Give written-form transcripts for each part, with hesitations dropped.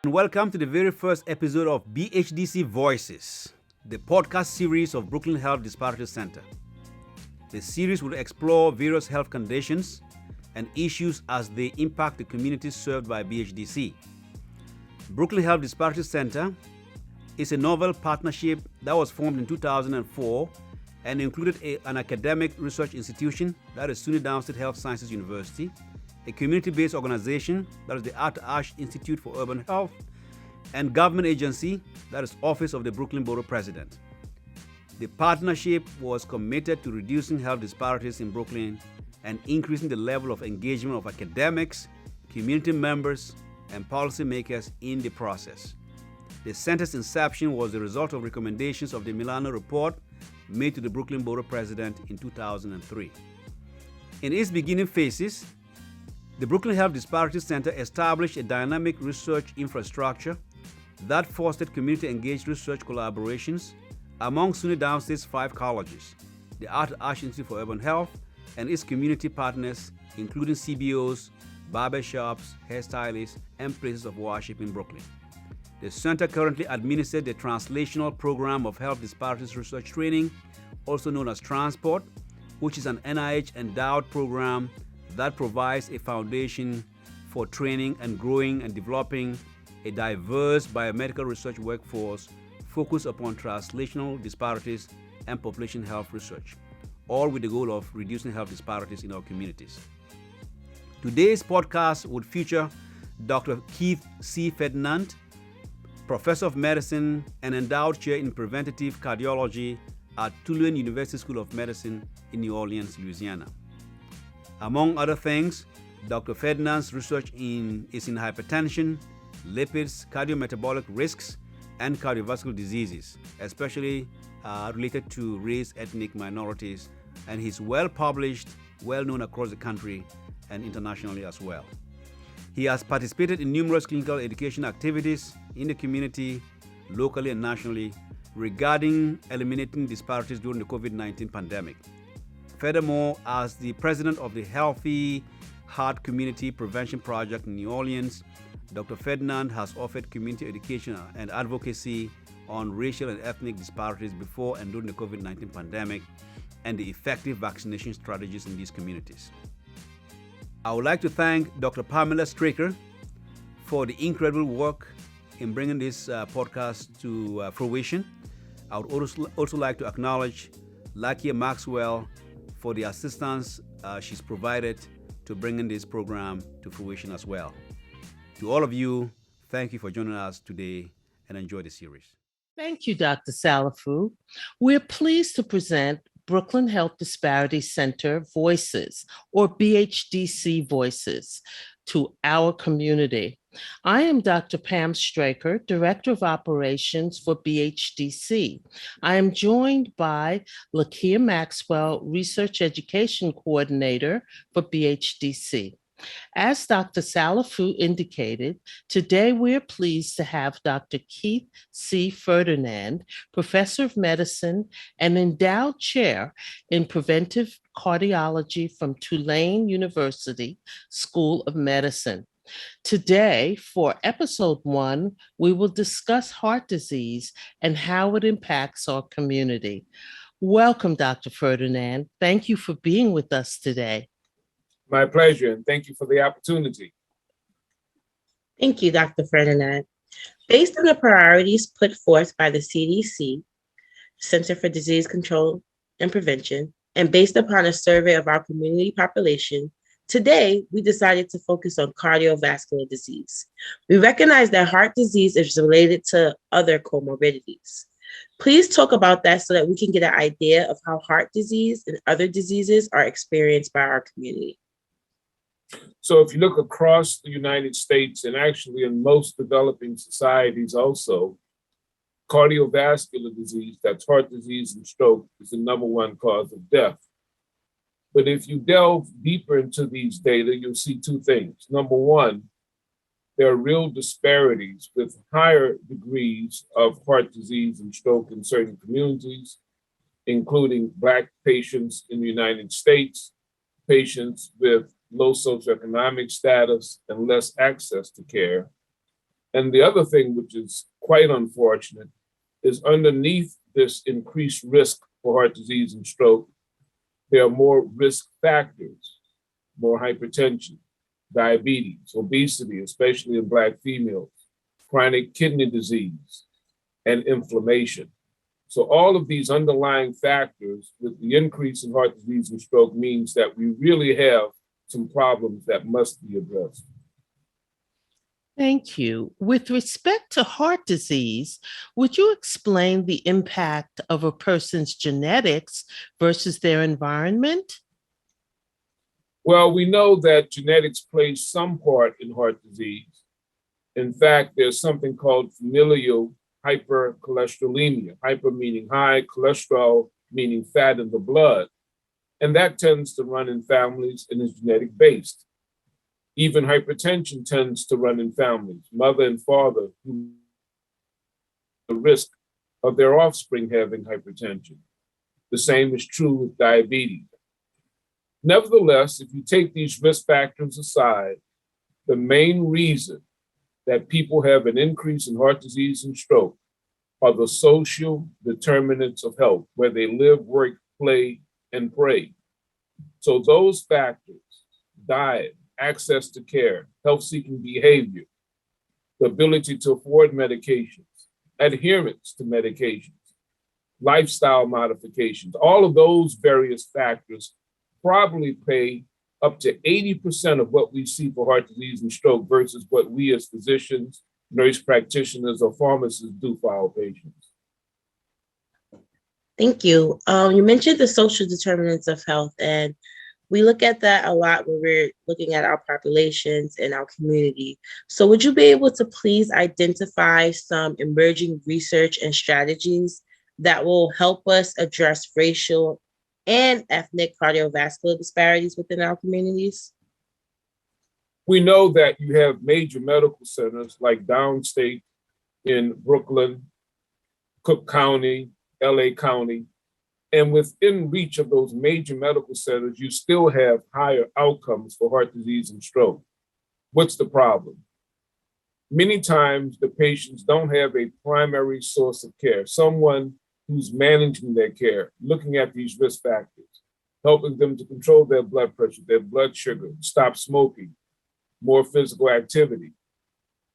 And welcome to the very first episode of BHDC Voices, the podcast series of Brooklyn Health Disparities Center. The series will explore various health conditions and issues as they impact the communities served by BHDC. Brooklyn Health Disparities Center is a novel partnership that was formed in 2004 and included an academic research institution, that is SUNY Downstate Health Sciences University, a community-based organization, that is the Ash Institute for Urban Health, and government agency, that is Office of the Brooklyn Borough President. The partnership was committed to reducing health disparities in Brooklyn and increasing the level of engagement of academics, community members, and policymakers in the process. The center's inception was the result of recommendations of the Milano Report made to the Brooklyn Borough President in 2003. In its beginning phases, the Brooklyn Health Disparities Center established a dynamic research infrastructure that fostered community-engaged research collaborations among SUNY Downstate's 5 colleges, the Ash Institute for Urban Health, and its community partners, including CBOs, barbershops, hairstylists, and places of worship in Brooklyn. The center currently administers the Translational Program of Health Disparities Research Training, also known as Transport, which is an NIH-endowed program that provides a foundation for training and growing and developing a diverse biomedical research workforce focused upon translational disparities and population health research, all with the goal of reducing health disparities in our communities. Today's podcast would feature Dr. Keith C. Ferdinand, Professor of Medicine and Endowed Chair in Preventative Cardiology at Tulane University School of Medicine in New Orleans, Louisiana. Among other things, Dr. Ferdinand's research is in hypertension, lipids, cardiometabolic risks, and cardiovascular diseases, especially related to race ethnic minorities, and he's well-published, well-known across the country and internationally as well. He has participated in numerous clinical education activities in the community, locally and nationally, regarding eliminating disparities during the COVID-19 pandemic. Furthermore, as the president of the Healthy Heart Community Prevention Project in New Orleans, Dr. Ferdinand has offered community education and advocacy on racial and ethnic disparities before and during the COVID-19 pandemic and the effective vaccination strategies in these communities. I would like to thank Dr. Pamela Straker for the incredible work in bringing this podcast to fruition. I would also like to acknowledge Lakia Maxwell for the assistance she's provided to bringing this program to fruition as well. To all of you, thank you for joining us today and enjoy the series. Thank you, Dr. Salafu. We're pleased to present Brooklyn Health Disparities Center Voices, or BHDC Voices, to our community. I am Dr. Pam Straker, Director of Operations for BHDC. I am joined by Lakia Maxwell, Research Education Coordinator for BHDC. As Dr. Salafu indicated, today we're pleased to have Dr. Keith C. Ferdinand, Professor of Medicine and Endowed Chair in Preventive Cardiology from Tulane University School of Medicine. Today, for episode 1, we will discuss heart disease and how it impacts our community. Welcome, Dr. Ferdinand. Thank you for being with us today. My pleasure, and thank you for the opportunity. Thank you, Dr. Ferdinand. Based on the priorities put forth by the CDC, Center for Disease Control and Prevention, and based upon a survey of our community population, today we decided to focus on cardiovascular disease. We recognize that heart disease is related to other comorbidities. Please talk about that so that we can get an idea of how heart disease and other diseases are experienced by our community. So if you look across the United States, and actually in most developing societies also, cardiovascular disease, that's heart disease and stroke, is the number 1 cause of death. But if you delve deeper into these data, you'll see 2 things. Number 1, there are real disparities with higher degrees of heart disease and stroke in certain communities, including Black patients in the United States, patients with low socioeconomic status and less access to care, And the other thing, which is quite unfortunate, is underneath this increased risk for heart disease and stroke, there are more risk factors, more hypertension, diabetes, obesity, especially in Black females, chronic kidney disease, and inflammation. So all of these underlying factors with the increase in heart disease and stroke means that we really have some problems that must be addressed. Thank you. With respect to heart disease, would you explain the impact of a person's genetics versus their environment? Well, we know that genetics plays some part in heart disease. In fact, there's something called familial hypercholesterolemia, hyper meaning high, cholesterol meaning fat in the blood. And that tends to run in families and is genetic based. Even hypertension tends to run in families, mother and father, who the risk of their offspring having hypertension. The same is true with diabetes. Nevertheless, if you take these risk factors aside, the main reason that people have an increase in heart disease and stroke are the social determinants of health, where they live, work, play, and pray. So those factors, diet, access to care, health-seeking behavior, the ability to afford medications, adherence to medications, lifestyle modifications, all of those various factors probably pay up to 80% of what we see for heart disease and stroke versus what we as physicians, nurse practitioners, or pharmacists do for our patients. Thank you. You mentioned the social determinants of health, and we look at that a lot when we're looking at our populations and our community. So would you be able to please identify some emerging research and strategies that will help us address racial and ethnic cardiovascular disparities within our communities? We know that you have major medical centers like Downstate in Brooklyn, Cook County, LA County, and within reach of those major medical centers, you still have higher outcomes for heart disease and stroke. What's the problem? Many times the patients don't have a primary source of care, someone who's managing their care, looking at these risk factors, helping them to control their blood pressure, their blood sugar, stop smoking, more physical activity.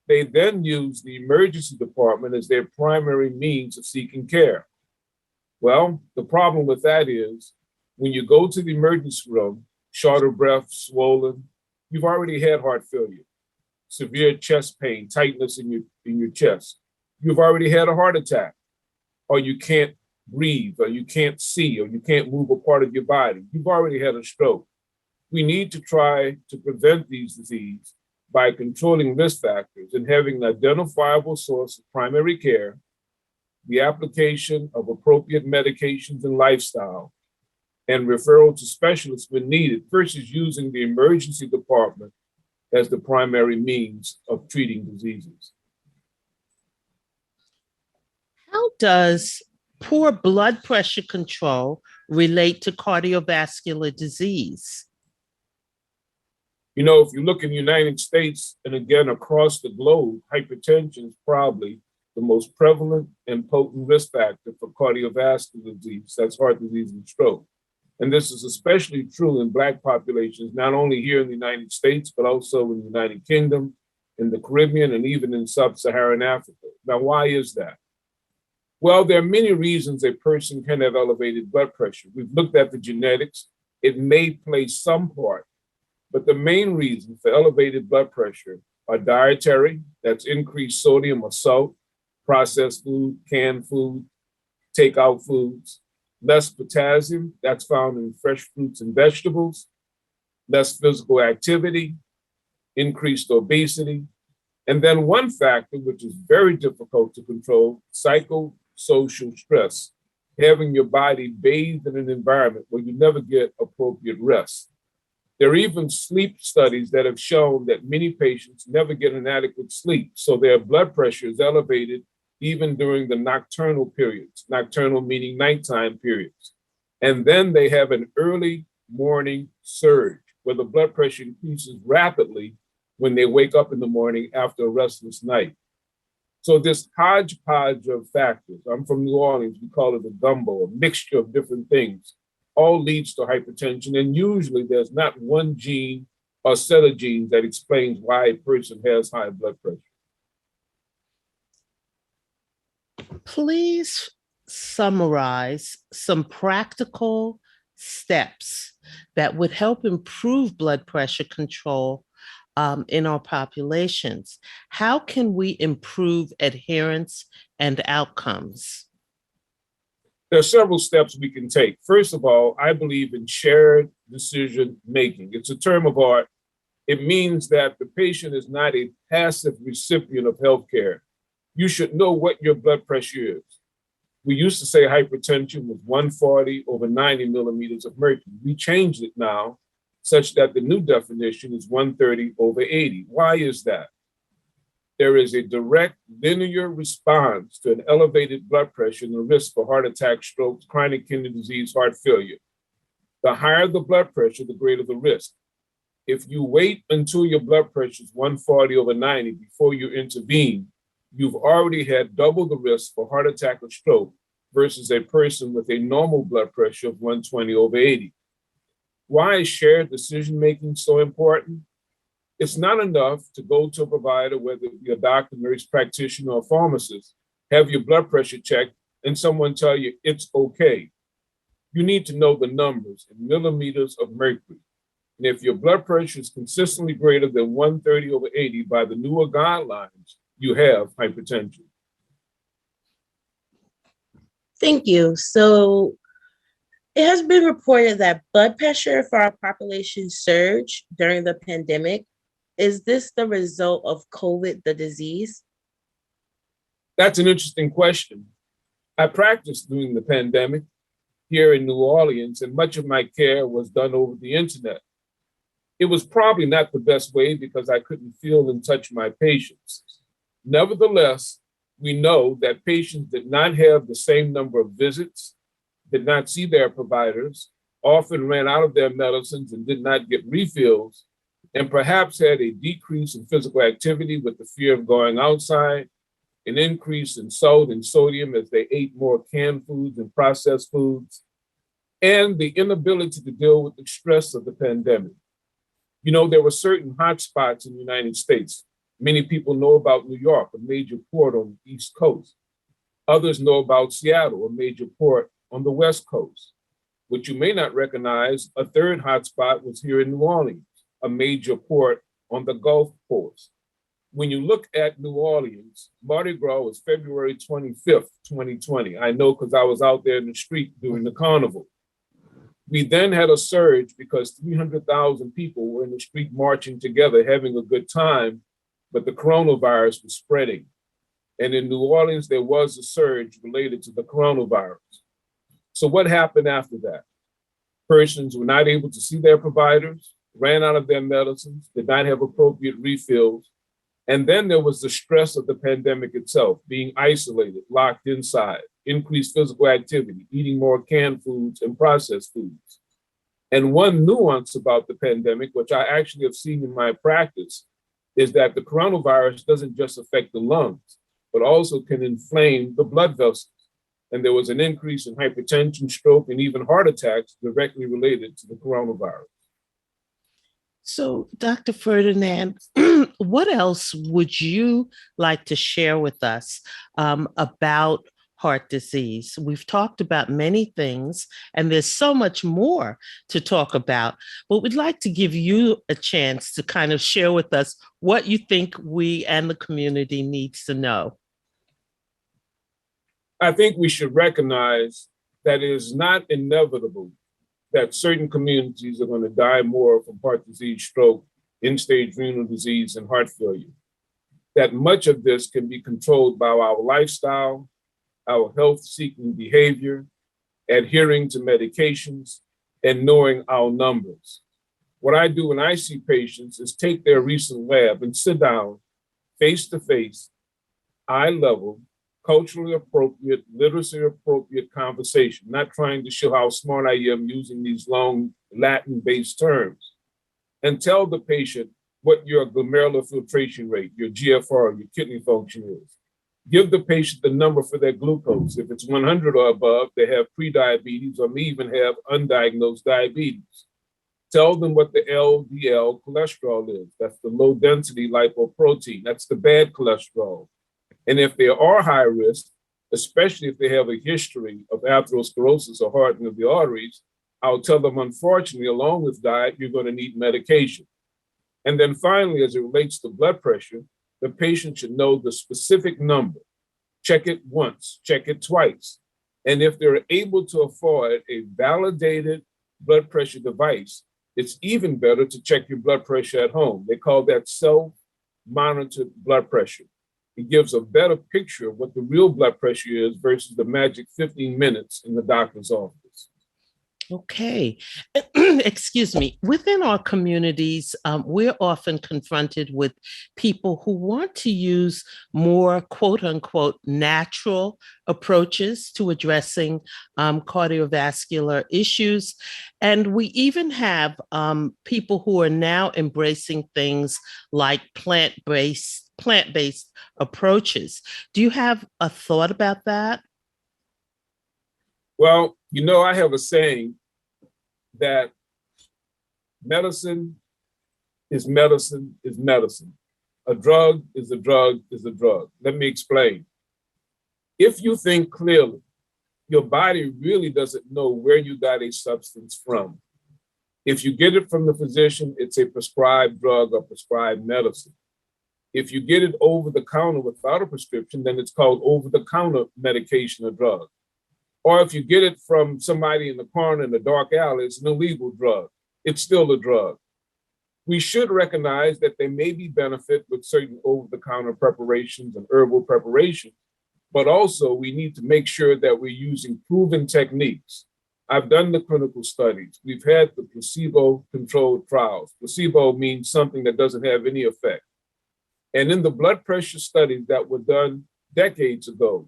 They then use the emergency department as their primary means of seeking care. Well, the problem with that is when you go to the emergency room, short of breath, swollen, you've already had heart failure, severe chest pain, tightness in your chest. You've already had a heart attack, or you can't breathe, or you can't see, or you can't move a part of your body. You've already had a stroke. We need to try to prevent these diseases by controlling risk factors and having an identifiable source of primary care, the application of appropriate medications and lifestyle, and referral to specialists when needed, versus using the emergency department as the primary means of treating diseases. How does poor blood pressure control relate to cardiovascular disease? You know, if you look in the United States and again across the globe, hypertension is probably the most prevalent and potent risk factor for cardiovascular disease, that's heart disease and stroke. And this is especially true in Black populations, not only here in the United States, but also in the United Kingdom, in the Caribbean, and even in sub-Saharan Africa. Now, why is that? Well, there are many reasons a person can have elevated blood pressure. We've looked at the genetics. It may play some part, but the main reason for elevated blood pressure are dietary, that's increased sodium or salt, processed food, canned food, takeout foods, less potassium, that's found in fresh fruits and vegetables, less physical activity, increased obesity, and then one factor, which is very difficult to control, psychosocial stress, having your body bathed in an environment where you never get appropriate rest. There are even sleep studies that have shown that many patients never get an adequate sleep, so their blood pressure is elevated even during the nocturnal periods, nocturnal meaning nighttime periods. And then they have an early morning surge where the blood pressure increases rapidly when they wake up in the morning after a restless night. So this hodgepodge of factors, I'm from New Orleans, we call it a gumbo, a mixture of different things, all leads to hypertension. And usually there's not one gene or set of genes that explains why a person has high blood pressure. Please summarize some practical steps that would help improve blood pressure control in our populations. How can we improve adherence and outcomes? There are several steps we can take. First of all, I believe in shared decision making. It's a term of art. It means that the patient is not a passive recipient of healthcare. You should know what your blood pressure is. We used to say hypertension was 140 over 90 millimeters of mercury. We changed it now such that the new definition is 130 over 80. Why is that? There is a direct linear response to an elevated blood pressure and the risk for heart attack, strokes, chronic kidney disease, heart failure. The higher the blood pressure, the greater the risk. If you wait until your blood pressure is 140 over 90 before you intervene, you've already had double the risk for heart attack or stroke versus a person with a normal blood pressure of 120 over 80. Why is shared decision-making so important? It's not enough to go to a provider, whether it be a doctor, nurse practitioner, or pharmacist, have your blood pressure checked, and someone tell you it's okay. You need to know the numbers in millimeters of mercury. And if your blood pressure is consistently greater than 130 over 80 by the newer guidelines, you have hypertension. Thank you. So it has been reported that blood pressure for our population surged during the pandemic. Is this the result of COVID, the disease? That's an interesting question. I practiced during the pandemic here in New Orleans, and much of my care was done over the internet. It was probably not the best way because I couldn't feel and touch my patients. Nevertheless, we know that patients did not have the same number of visits, did not see their providers, often ran out of their medicines and did not get refills, and perhaps had a decrease in physical activity with the fear of going outside, an increase in salt and sodium as they ate more canned foods and processed foods, and the inability to deal with the stress of the pandemic. You know, there were certain hotspots in the United States. Many people know about New York, a major port on the East Coast. Others know about Seattle, a major port on the West Coast. What you may not recognize, a third hotspot was here in New Orleans, a major port on the Gulf Coast. When you look at New Orleans, Mardi Gras was February 25th, 2020. I know because I was out there in the street during the carnival. We then had a surge because 300,000 people were in the street marching together, having a good time, but the coronavirus was spreading. And in New Orleans, there was a surge related to the coronavirus. So what happened after that? Persons were not able to see their providers, ran out of their medicines, did not have appropriate refills. And then there was the stress of the pandemic itself, being isolated, locked inside, increased physical activity, eating more canned foods and processed foods. And one nuance about the pandemic, which I actually have seen in my practice, is that the coronavirus doesn't just affect the lungs, but also can inflame the blood vessels. And there was an increase in hypertension, stroke, and even heart attacks directly related to the coronavirus. So, Dr. Ferdinand, what else would you like to share with us about heart disease? We've talked about many things, and there's so much more to talk about, but we'd like to give you a chance to kind of share with us what you think we and the community needs to know. I think we should recognize that it is not inevitable that certain communities are going to die more from heart disease, stroke, end-stage renal disease, and heart failure. That much of this can be controlled by our lifestyle, our health-seeking behavior, adhering to medications, and knowing our numbers. What I do when I see patients is take their recent lab and sit down face-to-face, eye level, culturally appropriate, literacy appropriate conversation, not trying to show how smart I am using these long Latin-based terms, and tell the patient what your glomerular filtration rate, your GFR, your kidney function is. Give the patient the number for their glucose. If it's 100 or above, they have prediabetes or may even have undiagnosed diabetes. Tell them what the LDL cholesterol is. That's the low density lipoprotein. That's the bad cholesterol. And if they are high risk, especially if they have a history of atherosclerosis or hardening of the arteries, I'll tell them, unfortunately, along with diet, you're going to need medication. And then finally, as it relates to blood pressure, the patient should know the specific number. Check it once, check it twice. And if they're able to afford a validated blood pressure device, it's even better to check your blood pressure at home. They call that self-monitored blood pressure. It gives a better picture of what the real blood pressure is versus the magic 15 minutes in the doctor's office. Okay. Excuse me. Within our communities, we're often confronted with people who want to use more quote unquote natural approaches to addressing cardiovascular issues. And we even have people who are now embracing things like plant-based approaches. Do you have a thought about that? Well, I have a saying that medicine is medicine is medicine. A drug is a drug is a drug. Let me explain. If you think clearly, your body really doesn't know where you got a substance from. If you get it from the physician, it's a prescribed drug or prescribed medicine. If you get it over the counter without a prescription, then it's called over-the-counter medication or drug. Or if you get it from somebody in the corner in the dark alley, it's an illegal drug. It's still a drug. We should recognize that there may be benefit with certain over-the-counter preparations and herbal preparations, but also we need to make sure that we're using proven techniques. I've done the clinical studies. We've had the placebo-controlled trials. Placebo means something that doesn't have any effect. And in the blood pressure studies that were done decades ago,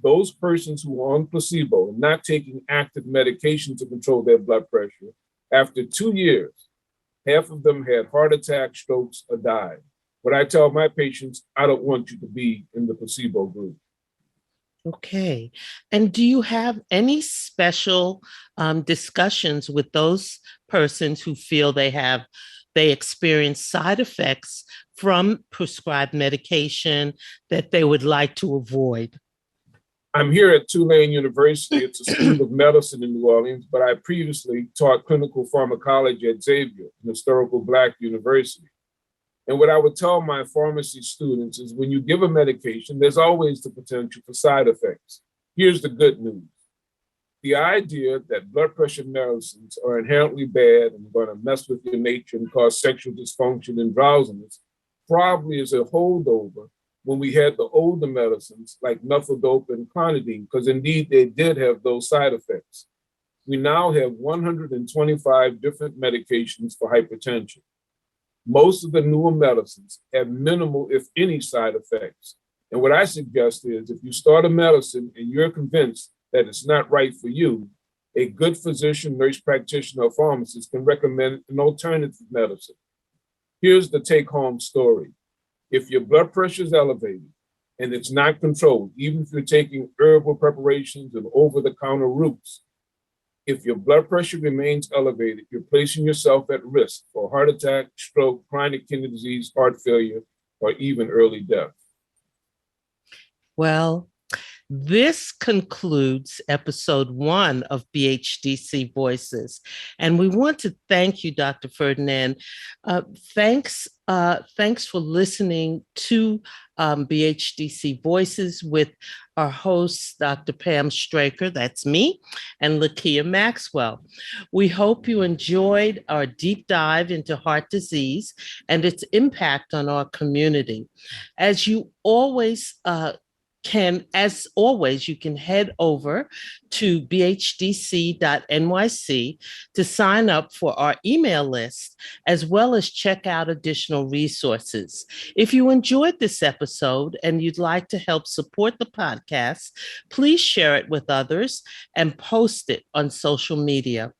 those persons who were on placebo and not taking active medication to control their blood pressure, after 2 years, half of them had heart attacks, strokes, or died. What I tell my patients, I don't want you to be in the placebo group. Okay. And do you have any special discussions with those persons who feel they experience side effects from prescribed medication that they would like to avoid? I'm here at Tulane University. It's a school of medicine in New Orleans, but I previously taught clinical pharmacology at Xavier, an historical Black university. And what I would tell my pharmacy students is when you give a medication, there's always the potential for side effects. Here's the good news. The idea that blood pressure medicines are inherently bad and going to mess with your nature and cause sexual dysfunction and drowsiness probably is a holdover when we had the older medicines like methyl-dopa and clonidine, because indeed they did have those side effects. We now have 125 different medications for hypertension. Most of the newer medicines have minimal, if any, side effects. And what I suggest is if you start a medicine and you're convinced that it's not right for you, a good physician, nurse practitioner, or pharmacist can recommend an alternative medicine. Here's the take-home story. If your blood pressure is elevated and it's not controlled, even if you're taking herbal preparations and over-the-counter routes, if your blood pressure remains elevated, you're placing yourself at risk for heart attack, stroke, chronic kidney disease, heart failure, or even early death. Well, this concludes episode 1 of BHDC Voices. And we want to thank you, Dr. Ferdinand. Thanks for listening to BHDC Voices with our hosts, Dr. Pam Straker, that's me, and Lakia Maxwell. We hope you enjoyed our deep dive into heart disease and its impact on our community. As always, you can head over to bhdc.nyc to sign up for our email list, as well as check out additional resources. If you enjoyed this episode and you'd like to help support the podcast, please share it with others and post it on social media.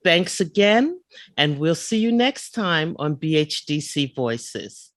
Thanks again, and we'll see you next time on BHDC Voices.